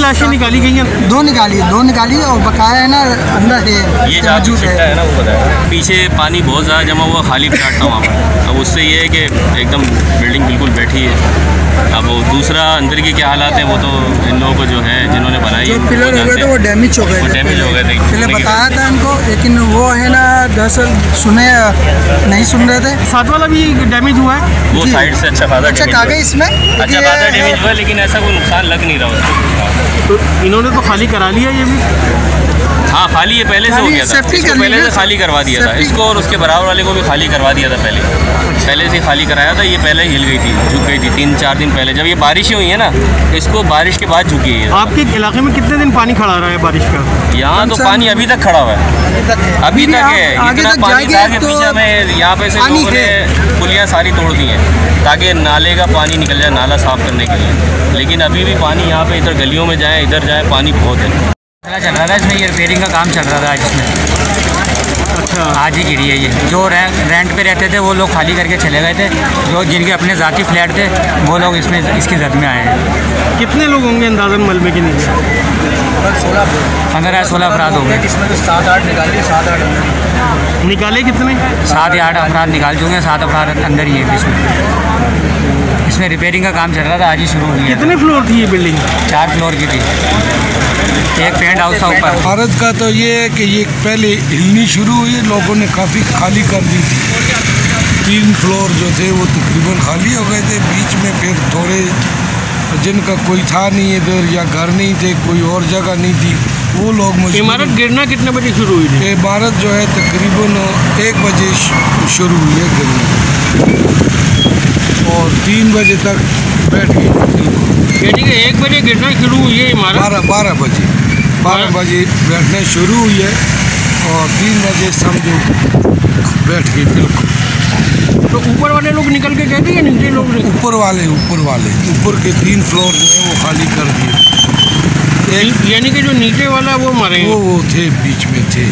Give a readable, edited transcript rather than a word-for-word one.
लाशें निकाली गई हैं? दो निकाली और बकाया है ना अंदर है। ये जो छिट्टा है ना वो बताया, पीछे पानी बहुत ज़्यादा जमा हुआ, खाली प्लाट था वहाँ पर। अब उससे ये है कि एकदम बिल्डिंग बिल्कुल बैठी है। अब वो दूसरा अंदर की क्या हालात हैं वो तो इन लोगों को जो है जिन्होंने बनाई, जो पिलर हो गए थे वो डैमेज हो गए थे। पहले बताया था इनको, लेकिन वो है ना दरअसल नहीं सुन रहे थे। साथ वाला भी डैमेज हुआ है, वो साइड से अच्छा खासा कागज इसमें अच्छा खासा डैमेज हुआ, लेकिन ऐसा कोई नुकसान लग नहीं रहा उसको। तो इन्होंने तो खाली करा लिया ये भी? हाँ, खाली ये पहले से हो गया था, इसको पहले से खाली करवा दिया था, इसको और उसके बराबर वाले को भी खाली करवा दिया था पहले से खाली कराया था। ये पहले हिल गई थी, झुक गई थी 3-4 दिन पहले, जब ये बारिशें हुई है ना, इसको बारिश के बाद झुकी है। आपके इलाके में कितने दिन पानी खड़ा रहा है बारिश का? यहाँ तो पानी अभी तक खड़ा हुआ है, अभी तक है। इतना पानी था कि पीछे में यहाँ पे से लोगों ने पुलियाँ सारी तोड़ दी हैं ताकि नाले का पानी निकल जाए, नाला साफ़ करने के लिए। लेकिन अभी भी पानी यहाँ पे इधर गलियों में जाए, इधर जाए, पानी बहुत है। चल रहा था इसमें, ये रिपेयरिंग का काम चल रहा था इसमें। अच्छा, आज ही गिरी है ये। जो रेंट पे रहते थे वो लोग खाली करके चले गए थे, जो जिनके अपने ज़ाती फ्लैट थे वो लोग इसमें इसकी जद में आए हैं। कितने लोग होंगे अंदाज़न मलबे के नीचे? 15-16 अफराद हो गए। इसमें तो 7-8 निकाले कितने? 7 या 8 अफराद निकाल चुके हैं, 7 अफराद अंदर ही है इसमें रिपेयरिंग का काम चल रहा था, आज ही शुरू हुई है। कितने फ्लोर थी ये बिल्डिंग? 4 फ्लोर की थी, एक पेंट हाउस था ऊपर। भारत का तो ये है कि ये पहले हिलनी शुरू हुई, लोगों ने काफ़ी खाली कर दी थी। 3 फ्लोर जो थे वो तकरीबन खाली हो गए थे। बीच में फिर थोड़े जिनका कोई था नहीं इधर या घर नहीं थे, कोई और जगह नहीं थी, वो लोग इमारत गिरना कितने बजे शुरू हुई थी? इमारत जो है तकरीबन 1 बजे शुरू हुई है गिरना और 3 बजे तक बैठ गई। यानी कि 1 बजे गिरना शुरू हुई है इमारत? 12 बजे बैठने शुरू हुई है और 3 बजे समझो बैठ गई बिल्कुल। तो ऊपर वाले लोग निकल के गए थे या नीचे लोग? ऊपर के 3 फ्लोर जो है वो खाली कर दिए। यानी कि जो नीचे वाला वो मरे, वो थे बीच में थे।